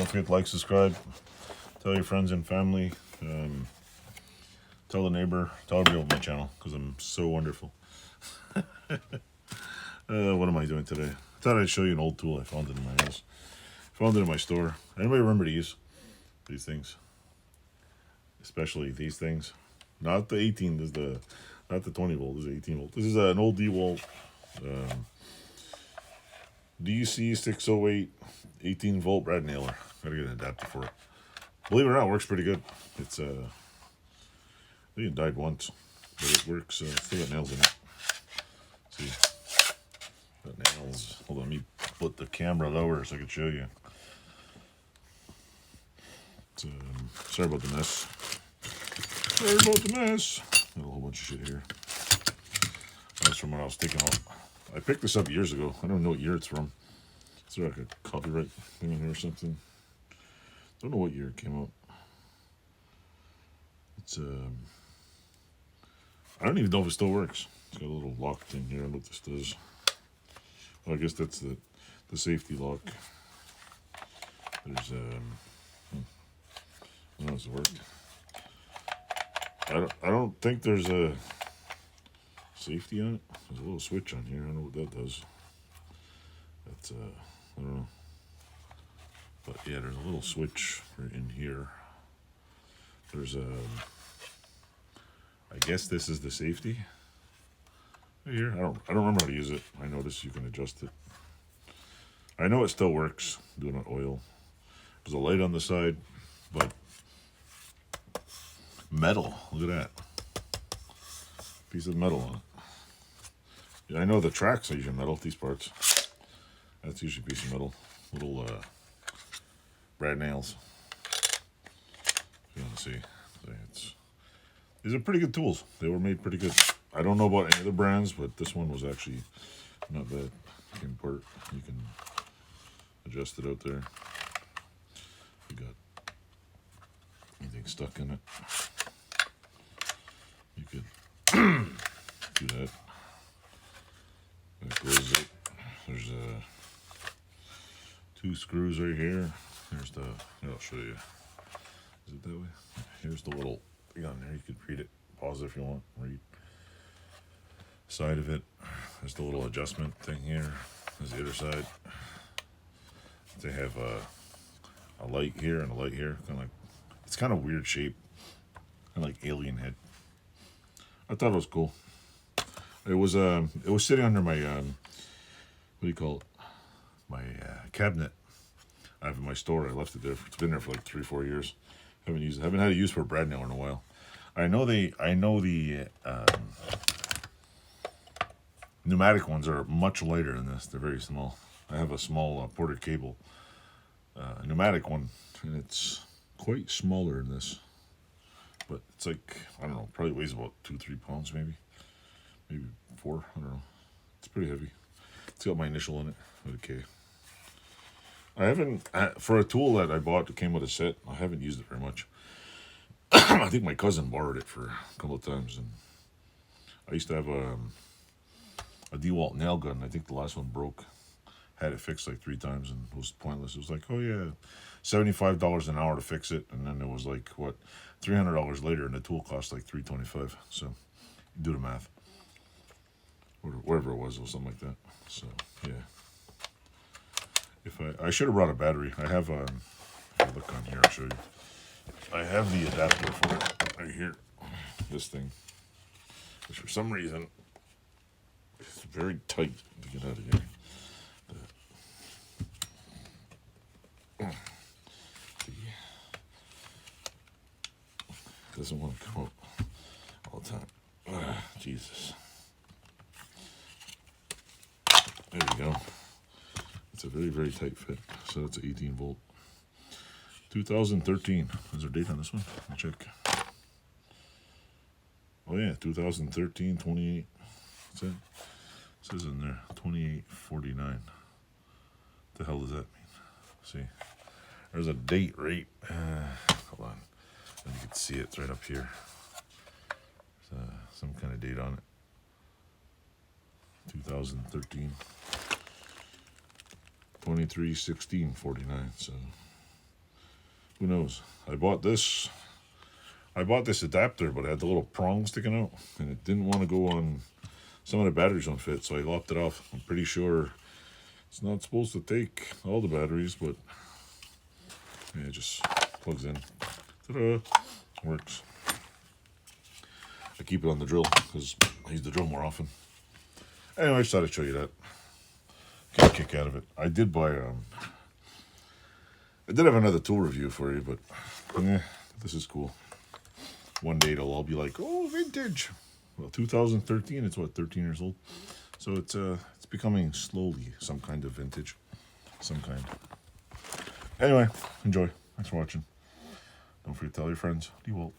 Don't forget to like, subscribe, tell your friends and family, tell the neighbor, tell everybody about my channel because I'm so wonderful. What am I doing today? I thought I'd show you an old tool I found in my house. Found it in my store. Anybody remember these things? Especially these things. Not the 18, this is not the 20 volt, this is 18 volt. This is an old Dewalt DC608 18 volt brad nailer. Gotta get an adapter for it. Believe it or not, it works pretty good. It's I think it died once, but it works. Still got nails in it. See, got nails. Hold on, let me put the camera lower so I can show you. Sorry about the mess. Sorry about the mess. Got a whole bunch of shit here. That's from when I was taking out. I picked this up years ago. I don't know what year it's from. Is there like a copyright thing in here or something? Don't know what year it came out. It's I don't even know if it still works. It's got a little lock thing here. What this does. Well, I guess that's the safety lock. There's I don't know if it worked. I don't think there's a safety on it. There's a little switch on here. I don't know what that does. That's I don't know. But yeah, there's a little switch in here. There's I guess this is the safety. Right here. I don't remember how to use it. I noticed you can adjust it. I know it still works doing it oil. There's a light on the side, but metal. Look at that. Piece of metal on it. Yeah, I know the tracks are usually metal, these parts. That's usually a piece of metal. Little brad nails. If you want to see. These are pretty good tools. They were made pretty good. I don't know about any other brands, but this one was actually not bad. You can adjust it out there. You got anything stuck in it. You could do that. That goes up. There's two screws right here. Here's the. Here, I'll show you. Is it that way? Here's the little thing on there. You could read it. Pause it if you want. Read. Side of it. There's the little adjustment thing here. There's the other side. They have a light here and a light here. Kind of like, it's kind of weird shape. Kind of like alien head. I thought it was cool. It was sitting under my what do you call it? My cabinet. I have in my store. I left it there. It's been there for like 3-4 years. Haven't used it. Haven't had it used for a brad nailer in a while. I know the pneumatic ones are much lighter than this. They're very small. I have a small Porter cable pneumatic one, and it's quite smaller than this. But it's like, I don't know, probably weighs about 2-3 pounds, maybe 4. I don't know. It's pretty heavy. It's got my initial in it. Okay. I haven't, for a tool that I bought that came with a set, I haven't used it very much. I think my cousin borrowed it for a couple of times, and I used to have a Dewalt nail gun. I think the last one broke. Had it fixed like 3 times, and it was pointless. It was like, oh yeah, $75 an hour to fix it, and then it was like, what, $300 later, and the tool cost like $325. So, do the math. Whatever it was something like that. So, yeah. If I should have brought a battery. I have if you look on here, I'll show you. I have the adapter for it right here. This thing, which for some reason it's very tight to get out of here. Doesn't want to come out all the time. Jesus. There you go. It's a very, very tight fit. So that's an 18 volt. 2013. Is there a date on this one? I'll check. Oh yeah, 2013, 28. What's that? It says in there, 2849. The hell does that mean? See, there's a date right. Hold on. And you can see it's right up here. There's some kind of date on it. 2013. 23/16/49. So Who knows? I bought this adapter, but it had the little prong sticking out, and it didn't want to go on. Some of the batteries don't fit, so I lopped it off. I'm pretty sure it's not supposed to take all the batteries, but yeah, it just plugs in. Ta-da! Works. I keep it on the drill because I use the drill more often. Anyway, I just thought I'd show you that. Get a kick out of it. I did buy I did have another tool review for you, but this is cool. One day it'll all be like, oh, vintage. Well, 2013, it's what, 13 years old? So it's becoming slowly some kind of vintage. Some kind. Anyway, enjoy. Thanks for watching. Don't forget to tell your friends. Dewalt.